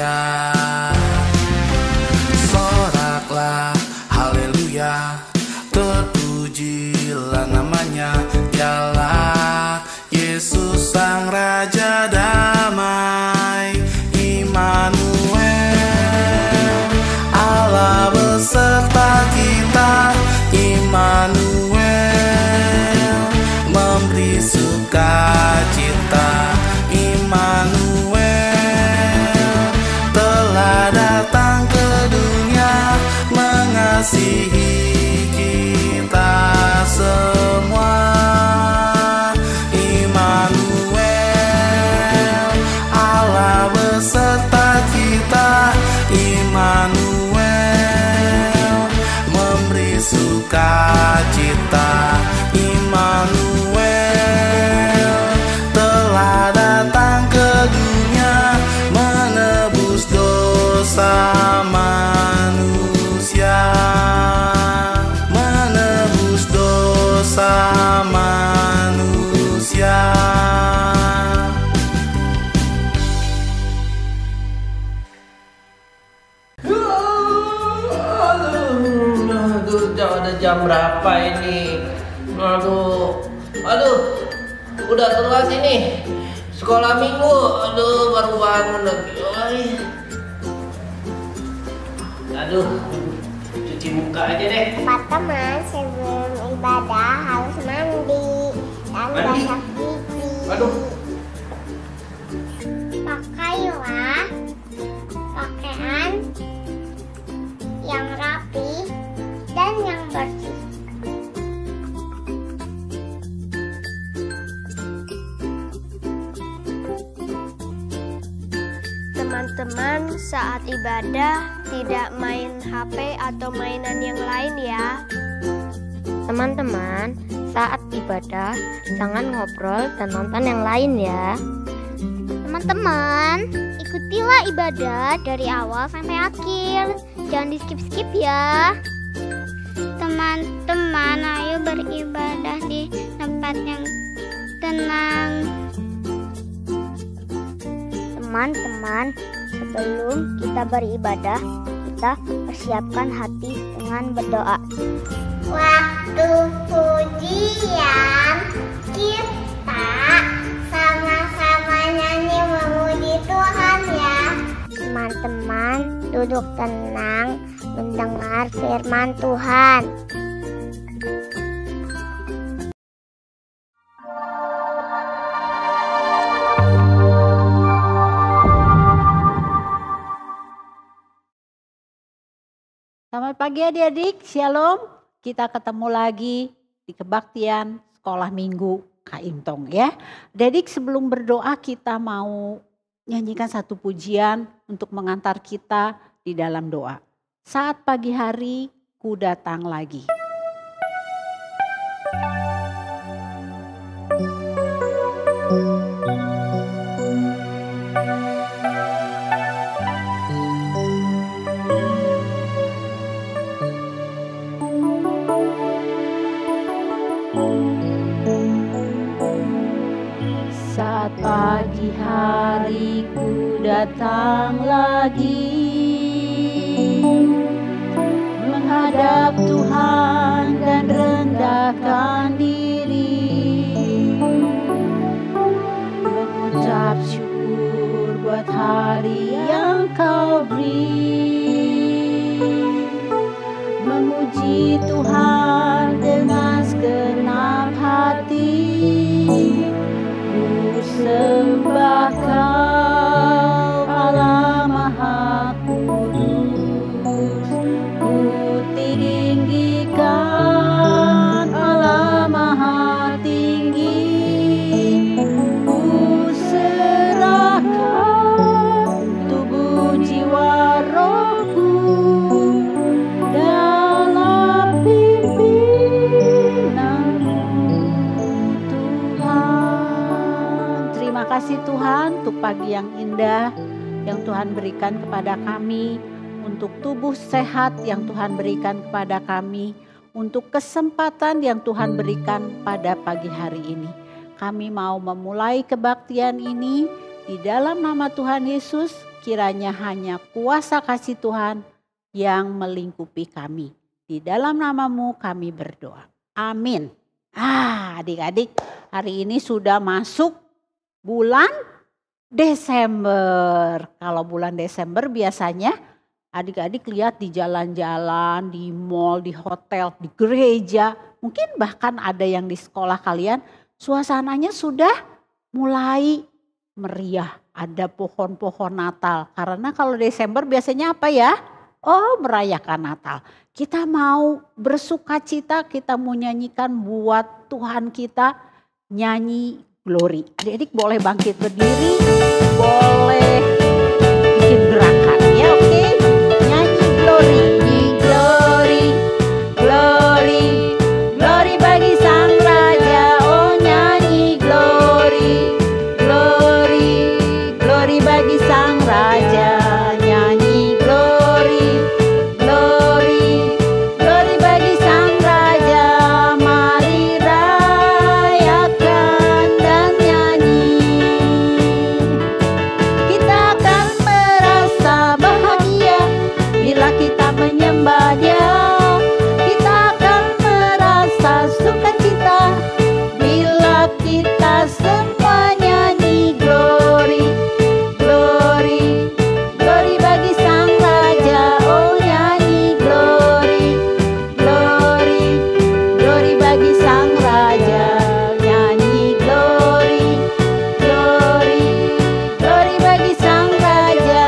haleluya. Soraklah haleluya, terpujilah namanya. Dialah Yesus Sang Raja Damai, Immanuel, Allah beserta kita. Immanuel, memberi sukacita. Immanuel, telah datang ke dunia, mengasihi kita semua. Immanuel, Allah beserta kita. Immanuel, memberi sukacita. Immanuel, telah datang ke dunia, menebus dosa manusia, menebus dosa manusia. Aduh, udah jam berapa ini? Aduh, udah telat ini. Sekolah minggu, aduh baru bangun lagi. Aduh, cuci muka aja deh. Teman-teman, sebelum ibadah harus mandi dan gosok gigi. Aduh. Pakailah pakaian yang rapi dan yang bersih. Teman-teman, saat ibadah tidak main HP atau mainan yang lain ya. Teman-teman, saat ibadah jangan ngobrol dan nonton yang lain ya. Teman-teman, ikutilah ibadah dari awal sampai akhir. Jangan di skip-skip ya. Teman-teman, ayo beribadah di tempat yang tenang. Teman-teman, sebelum kita beribadah, kita persiapkan hati dengan berdoa. Waktu pujian kita sama-sama nyanyi memuji Tuhan ya. Teman-teman, duduk tenang mendengar firman Tuhan. Selamat pagi adik-adik, Shalom. Kita ketemu lagi di kebaktian sekolah minggu Kak Intong ya. Adik-adik, sebelum berdoa kita mau nyanyikan satu pujian untuk mengantar kita di dalam doa. Saat pagi hari ku datang lagi. Saat pagi hari ku datang lagi, menghadap Tuhan dan rendahkan diri, mengucap syukur buat hari yang Kau beri, memuji Tuhan dengan segenap hati. Ku sembah Kau Allah Maha Kudus, ku tinggikan Allah Maha Tinggi, ku serahkan tubuh jiwa rohku dalam pimpinan-Mu Tuhan. Terima kasih Tuhan untuk pagi yang indah yang Tuhan berikan kepada kami, untuk tubuh sehat yang Tuhan berikan kepada kami, untuk kesempatan yang Tuhan berikan pada pagi hari ini. Kami mau memulai kebaktian ini di dalam nama Tuhan Yesus. kiranya hanya kuasa kasih Tuhan yang melingkupi kami. Di dalam nama-Mu kami berdoa. Amin. Adik-adik, hari ini sudah masuk bulan Desember. Kalau bulan Desember biasanya adik-adik lihat di jalan-jalan, di mall, di hotel, di gereja. Mungkin bahkan ada yang di sekolah kalian suasananya sudah mulai meriah. Ada pohon-pohon Natal. Karena kalau Desember biasanya apa ya? Oh, merayakan Natal. Kita mau bersuka cita, kita mau nyanyikan buat Tuhan kita, nyanyi glory. Adik-adik boleh bangkit berdiri, boleh bikin gerakan ya, oke? Nyanyi glory, glory, glory, glory bagi Sang Raja. Oh nyanyi glory, glory, glory bagi Sang Raja. Nyanyi glory, glory, glory bagi Sang Raja. Mari rayakan dan nyanyi. Kita akan merasa bahagia bila kita menyembah Dia. Kita akan merasa sukacita bila kita semua nyanyi glory, glory, glory bagi Sang Raja. Oh nyanyi glory, glory, glory bagi Sang Raja. Nyanyi glory, glory, glory bagi Sang Raja.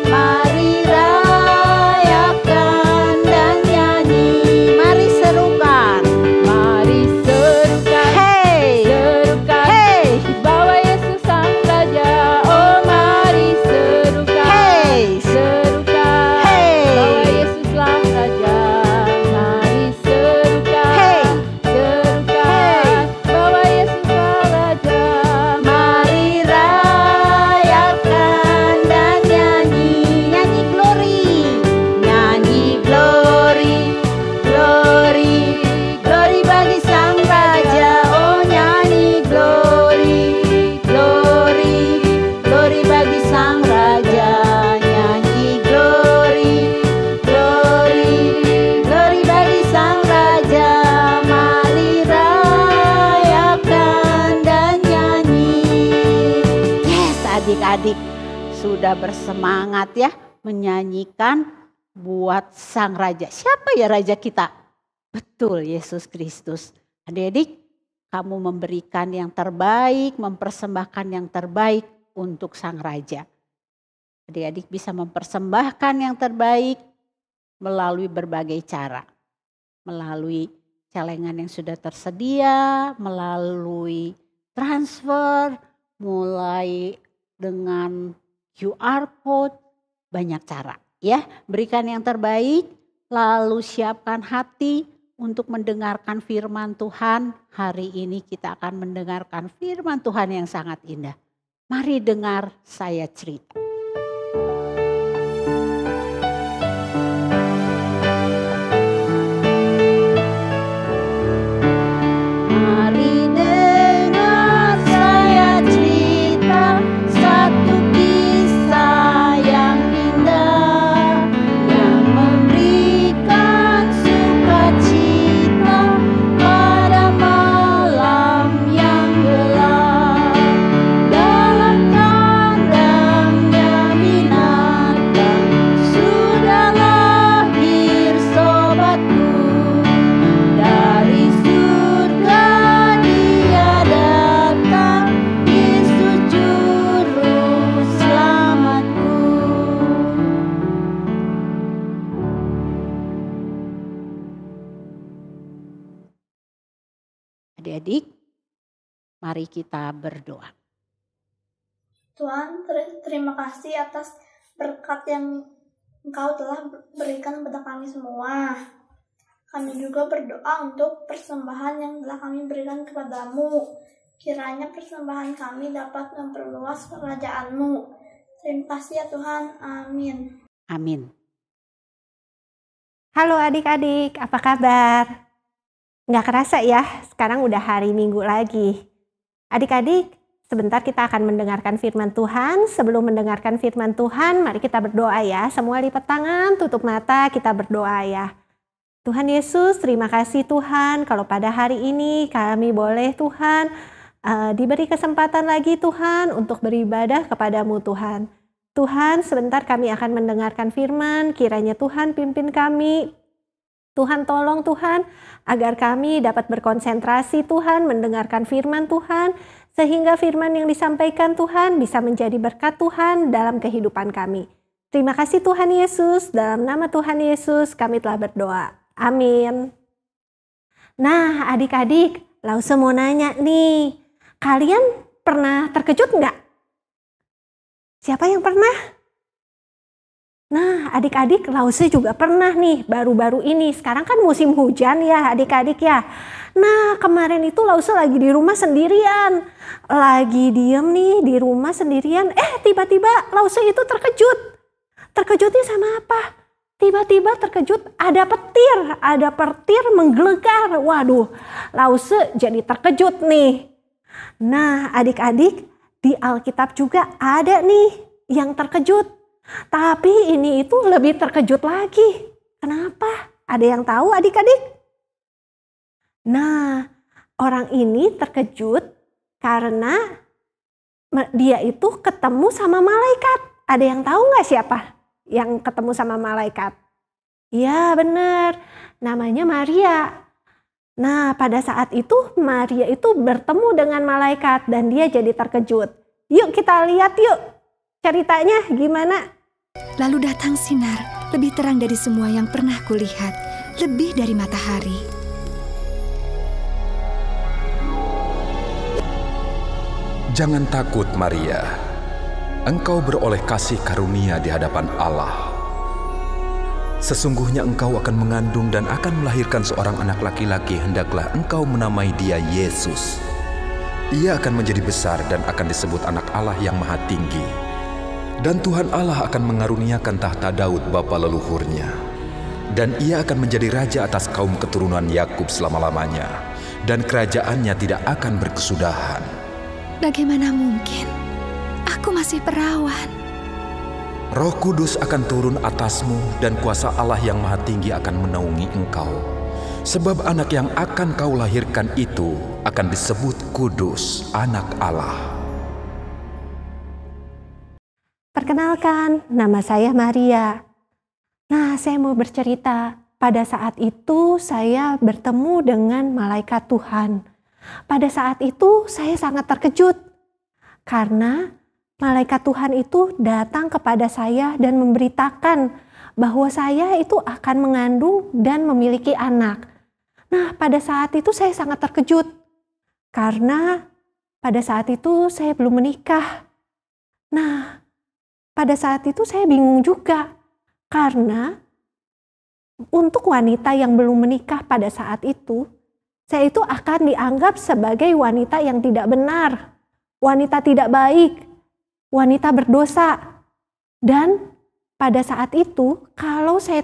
Mari rayakan dan nyanyi. Mari serukan, mari serukan, hey, serukan, hey, bahwa Yesus Sang Raja. Oh mari serukan, hey, serukan, hey, bahwa Yesuslah Raja. Mari serukan, hey, serukan, bahwa Yesuslah Raja. Mari rayakan dan nyanyi. Nyanyi glory, nyanyi glory, glory, glory bagi Sang Raja. Oh nyanyi glory, glory, glory bagi Sang Raja. Nyanyi glory, glory, glory bagi Sang Raja. Mari rayakan dan nyanyi. Yes, adik-adik sudah bersemangat ya menyanyikan buat Sang Raja. Siapa ya Raja kita? Betul, Yesus Kristus. Adik-adik, kamu memberikan yang terbaik, mempersembahkan yang terbaik untuk Sang Raja. Adik-adik bisa mempersembahkan yang terbaik melalui berbagai cara. Melalui celengan yang sudah tersedia, melalui transfer, mulai dengan QR code, banyak cara. Ya, berikan yang terbaik, lalu siapkan hati untuk mendengarkan firman Tuhan. Hari ini kita akan mendengarkan firman Tuhan yang sangat indah. Mari dengar saya cerita. Mari dengar saya cerita satu kisah yang indah yang memberikan sukacita pada malam yang gelap. Dalam kandangnya binatang sudah lahir sobatku. Dari surga Dia datang, Yesus juru selamatku. Adik-adik, mari kita berdoa. Tuhan, terima kasih atas berkat yang Engkau telah berikan kepada kami semua. Kami juga berdoa untuk persembahan yang telah kami berikan kepadamu. Kiranya persembahan kami dapat memperluas kerajaan-Mu. Terima kasih ya Tuhan. Amin. Amin. Halo adik-adik, apa kabar? Nggak kerasa ya, sekarang udah hari Minggu lagi. Adik-adik, Sebentar kita akan mendengarkan firman Tuhan. Sebelum mendengarkan firman Tuhan, mari kita berdoa ya. Semua lipat tangan, tutup mata, kita berdoa ya. Tuhan Yesus, terima kasih Tuhan kalau pada hari ini kami boleh Tuhan diberi kesempatan lagi Tuhan untuk beribadah kepadamu Tuhan. Tuhan, sebentar kami akan mendengarkan firman, kiranya Tuhan pimpin kami. Tuhan tolong Tuhan agar kami dapat berkonsentrasi Tuhan mendengarkan firman Tuhan. Sehingga firman yang disampaikan Tuhan bisa menjadi berkat Tuhan dalam kehidupan kami. Terima kasih Tuhan Yesus, dalam nama Tuhan Yesus kami telah berdoa. Amin. Nah adik-adik, Lause mau nanya nih, kalian pernah terkejut nggak? Siapa yang pernah? Nah adik-adik, Lause juga pernah nih baru-baru ini. Sekarang kan musim hujan ya adik-adik ya. Nah kemarin itu Lause lagi di rumah sendirian. Lagi diem nih di rumah sendirian. Tiba-tiba Lause itu terkejut. Terkejutnya sama apa? Tiba-tiba terkejut ada petir. Ada petir menggelegar. Waduh, Lause jadi terkejut nih. Nah adik-adik, di Alkitab juga ada nih yang terkejut. Tapi ini itu lebih terkejut lagi. Kenapa? Ada yang tahu adik-adik? Nah, orang ini terkejut karena dia itu ketemu sama malaikat. Ada yang tahu nggak siapa yang ketemu sama malaikat? Ya benar, namanya Maria. Nah pada saat itu Maria itu bertemu dengan malaikat dan dia jadi terkejut. Yuk kita lihat yuk ceritanya gimana. Lalu datang sinar, lebih terang dari semua yang pernah kulihat, lebih dari matahari. Jangan takut Maria, engkau beroleh kasih karunia di hadapan Allah. Sesungguhnya engkau akan mengandung dan akan melahirkan seorang anak laki-laki, hendaklah engkau menamai dia Yesus. Ia akan menjadi besar dan akan disebut anak Allah yang maha tinggi. Dan Tuhan Allah akan mengaruniakan tahta Daud bapa leluhurnya. Dan ia akan menjadi raja atas kaum keturunan Yakub selama-lamanya. Dan kerajaannya tidak akan berkesudahan. Bagaimana mungkin? Aku masih perawan. Roh Kudus akan turun atasmu dan kuasa Allah yang maha tinggi akan menaungi engkau. Sebab anak yang akan kau lahirkan itu akan disebut Kudus, anak Allah. Perkenalkan, nama saya Maria. Nah, saya mau bercerita. Pada saat itu saya bertemu dengan malaikat Tuhan. Pada saat itu saya sangat terkejut. Karena malaikat Tuhan itu datang kepada saya dan memberitakan bahwa saya itu akan mengandung dan memiliki anak. Nah, pada saat itu saya sangat terkejut. Karena pada saat itu saya belum menikah. Nah, pada saat itu saya bingung juga, karena untuk wanita yang belum menikah pada saat itu, saya itu akan dianggap sebagai wanita yang tidak benar, wanita tidak baik, wanita berdosa. Dan pada saat itu, kalau saya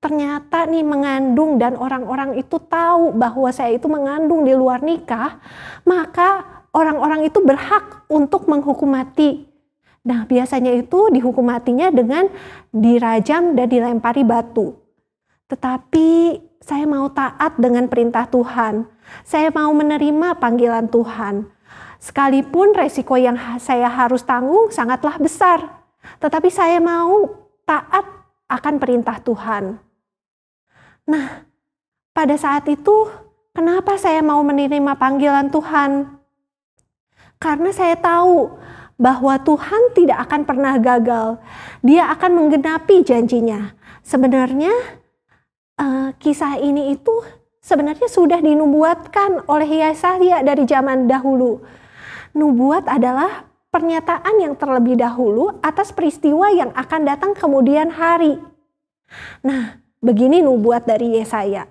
ternyata nih mengandung dan orang-orang itu tahu bahwa saya itu mengandung di luar nikah, maka orang-orang itu berhak untuk menghukum mati. Nah, biasanya itu dihukum matinya dengan dirajam dan dilempari batu. Tetapi saya mau taat dengan perintah Tuhan. Saya mau menerima panggilan Tuhan. Sekalipun resiko yang saya harus tanggung sangatlah besar. Tetapi saya mau taat akan perintah Tuhan. Nah, pada saat itu kenapa saya mau menerima panggilan Tuhan? Karena saya tahu bahwa Tuhan tidak akan pernah gagal. Dia akan menggenapi janjinya. Sebenarnya kisah ini itu sebenarnya sudah dinubuatkan oleh Yesaya dari zaman dahulu. Nubuat adalah pernyataan yang terlebih dahulu atas peristiwa yang akan datang kemudian hari. Nah, begini nubuat dari Yesaya.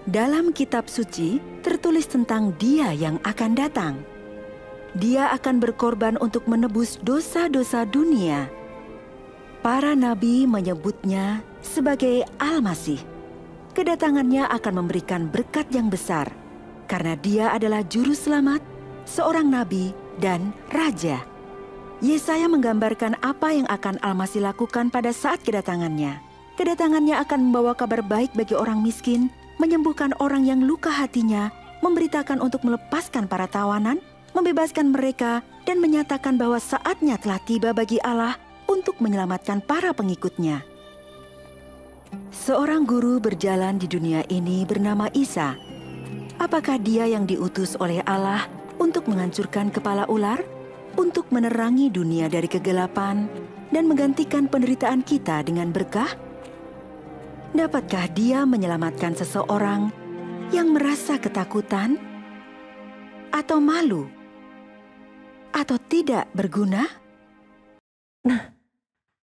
Dalam kitab suci tertulis tentang Dia yang akan datang. Dia akan berkorban untuk menebus dosa-dosa dunia. Para nabi menyebutnya sebagai Al-Masih. Kedatangannya akan memberikan berkat yang besar, karena Dia adalah Juru Selamat, seorang nabi, dan raja. Yesaya menggambarkan apa yang akan Al-Masih lakukan pada saat kedatangannya. Kedatangannya akan membawa kabar baik bagi orang miskin, menyembuhkan orang yang luka hatinya, memberitakan untuk melepaskan para tawanan, membebaskan mereka, dan menyatakan bahwa saatnya telah tiba bagi Allah untuk menyelamatkan para pengikutnya. Seorang guru berjalan di dunia ini bernama Isa. Apakah dia yang diutus oleh Allah untuk menghancurkan kepala ular, untuk menerangi dunia dari kegelapan, dan menggantikan penderitaan kita dengan berkah? Dapatkah dia menyelamatkan seseorang yang merasa ketakutan, atau malu, atau tidak berguna? Nah,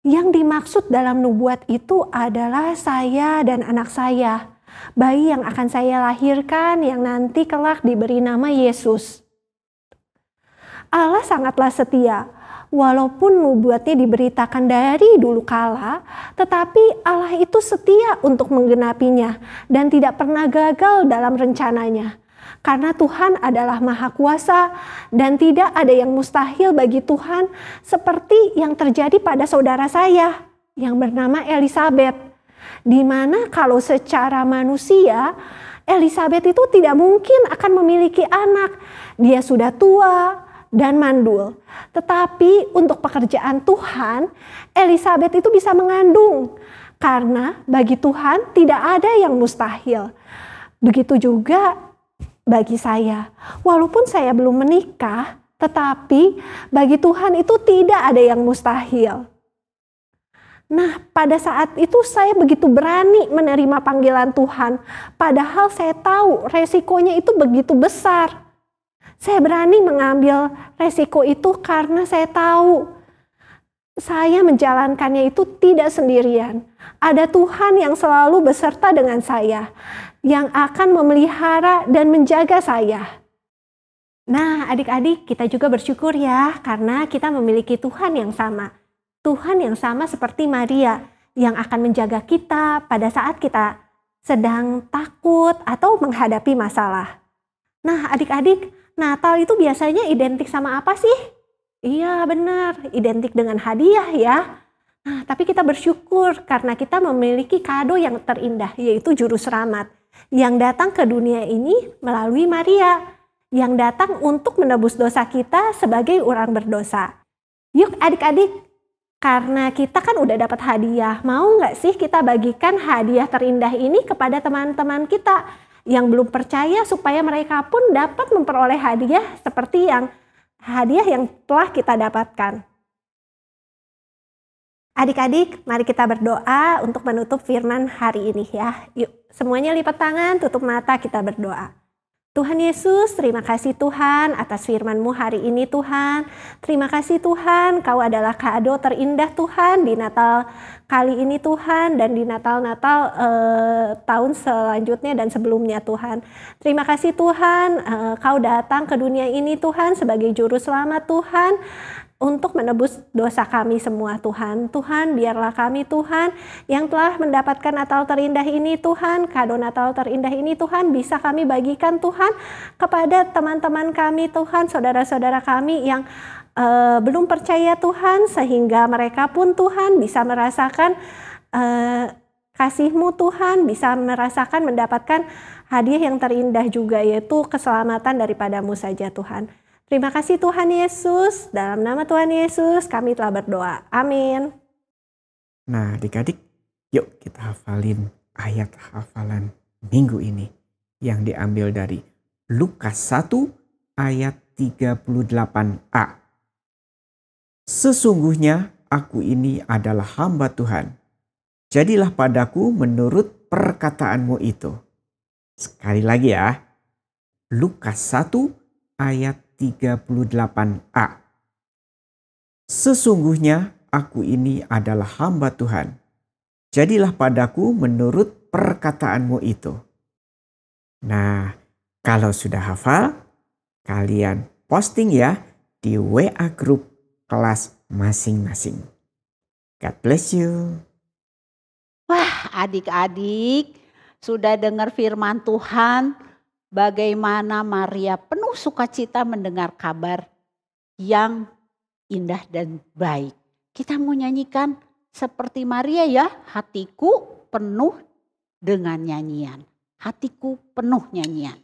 yang dimaksud dalam nubuat itu adalah saya dan anak saya, bayi yang akan saya lahirkan yang nanti kelak diberi nama Yesus. Allah sangatlah setia. Walaupun nubuatnya diberitakan dari dulu kala, tetapi Allah itu setia untuk menggenapinya dan tidak pernah gagal dalam rencananya. Karena Tuhan adalah Maha Kuasa dan tidak ada yang mustahil bagi Tuhan, seperti yang terjadi pada saudara saya yang bernama Elizabeth. Di mana kalau secara manusia, Elizabeth itu tidak mungkin akan memiliki anak. Dia sudah tua dan mandul. Tetapi untuk pekerjaan Tuhan, Elizabeth itu bisa mengandung. Karena bagi Tuhan tidak ada yang mustahil. Begitu juga bagi saya. Walaupun saya belum menikah, tetapi bagi Tuhan itu tidak ada yang mustahil. Nah, pada saat itu saya begitu berani menerima panggilan Tuhan. Padahal saya tahu resikonya itu begitu besar. Saya berani mengambil resiko itu karena saya tahu saya menjalankannya itu tidak sendirian. Ada Tuhan yang selalu beserta dengan saya, yang akan memelihara dan menjaga saya. Nah, adik-adik, kita juga bersyukur ya karena kita memiliki Tuhan yang sama. Tuhan yang sama seperti Maria yang akan menjaga kita pada saat kita sedang takut atau menghadapi masalah. Nah, adik-adik, Natal itu biasanya identik sama apa sih? Iya benar, identik dengan hadiah ya. Nah, tapi kita bersyukur karena kita memiliki kado yang terindah, yaitu Juru Selamat yang datang ke dunia ini melalui Maria, yang datang untuk menebus dosa kita sebagai orang berdosa. Yuk adik-adik, karena kita kan udah dapat hadiah, mau nggak sih kita bagikan hadiah terindah ini kepada teman-teman kita yang belum percaya supaya mereka pun dapat memperoleh hadiah seperti hadiah yang telah kita dapatkan. Adik-adik, mari kita berdoa untuk menutup firman hari ini ya. Yuk, semuanya lipat tangan, tutup mata, kita berdoa. Tuhan Yesus, terima kasih Tuhan atas firman-Mu hari ini Tuhan. Terima kasih Tuhan, Kau adalah kado terindah Tuhan di Natal kali ini Tuhan dan di Natal-Natal tahun selanjutnya dan sebelumnya Tuhan. Terima kasih Tuhan, Kau datang ke dunia ini Tuhan sebagai Juru Selamat Tuhan, untuk menebus dosa kami semua Tuhan. Tuhan, biarlah kami Tuhan yang telah mendapatkan Natal terindah ini Tuhan, kado Natal terindah ini Tuhan, bisa kami bagikan Tuhan kepada teman-teman kami Tuhan, saudara-saudara kami yang belum percaya Tuhan, sehingga mereka pun Tuhan bisa merasakan kasih-Mu Tuhan, bisa merasakan mendapatkan hadiah yang terindah juga, yaitu keselamatan daripada-Mu saja Tuhan. Terima kasih Tuhan Yesus, dalam nama Tuhan Yesus kami telah berdoa. Amin. Nah adik-adik, yuk kita hafalin ayat hafalan minggu ini yang diambil dari Lukas 1 ayat 38a. Sesungguhnya aku ini adalah hamba Tuhan. Jadilah padaku menurut perkataanmu itu. Sekali lagi ya, Lukas 1 ayat 38a. Sesungguhnya aku ini adalah hamba Tuhan. Jadilah padaku menurut perkataanmu itu. Nah, kalau sudah hafal, kalian posting ya di WA grup kelas masing-masing. God bless you. Wah, adik-adik sudah dengar firman Tuhan. bagaimana Maria penuh sukacita mendengar kabar yang indah dan baik. Kita mau nyanyikan seperti Maria ya, hatiku penuh dengan nyanyian. Hatiku penuh nyanyian.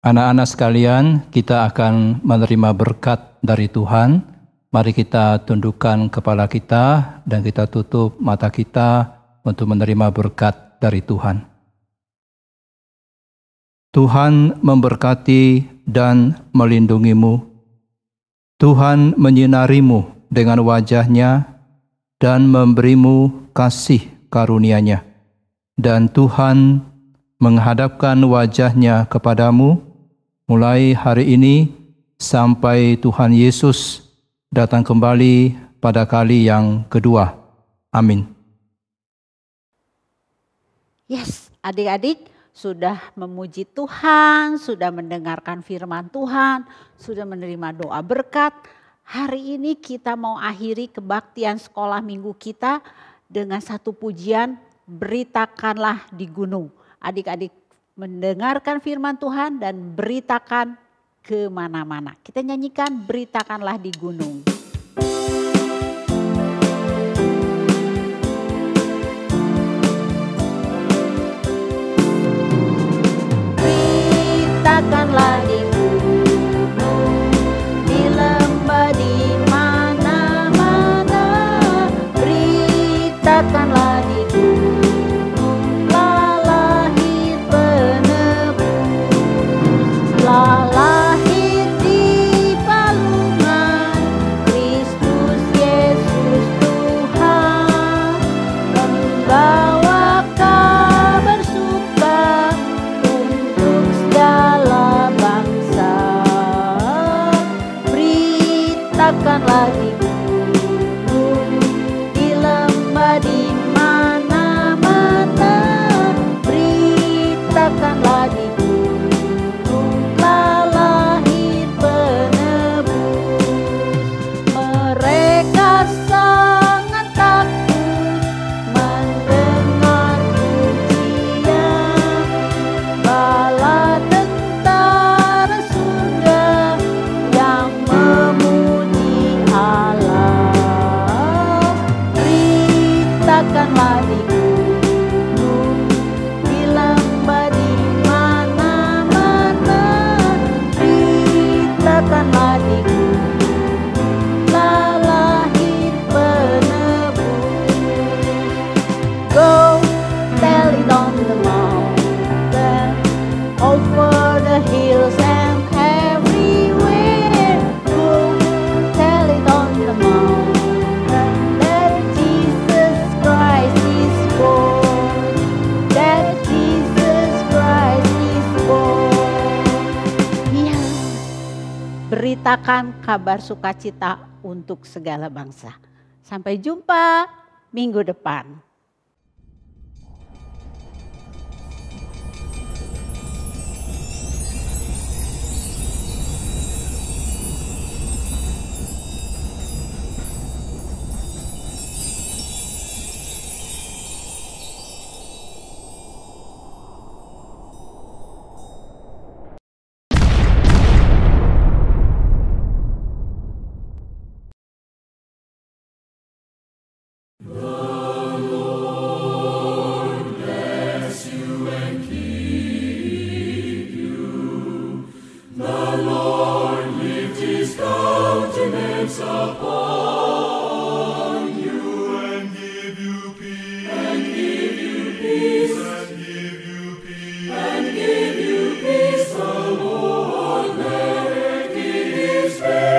Anak-anak sekalian, kita akan menerima berkat dari Tuhan. Mari kita tundukkan kepala kita dan kita tutup mata kita untuk menerima berkat dari Tuhan. Tuhan memberkati dan melindungimu. Tuhan menyinarimu dengan wajah-Nya dan memberimu kasih karunia-Nya. Dan Tuhan menghadapkan wajah-Nya kepadamu mulai hari ini sampai Tuhan Yesus datang kembali pada kali yang kedua. Amin. Yes, adik-adik sudah memuji Tuhan, sudah mendengarkan firman Tuhan, sudah menerima doa berkat. Hari ini kita mau akhiri kebaktian sekolah minggu kita dengan satu pujian, beritakanlah di gunung. Adik-adik mendengarkan firman Tuhan dan beritakan kemana-mana. Kita nyanyikan beritakanlah di gunung. Beritakanlah di gunung, di lembah, di mana-mana. Beritakanlah di gunung. Lahir di palungan Kristus Yesus Tuhan, membawa kabar suka untuk segala bangsa. Beritakanlah di gunung, di lembah, di mana-mana. Beritakanlah di beritakan kabar sukacita untuk segala bangsa. Sampai jumpa minggu depan. Bangun And give you peace, the Lord, let it give you strength.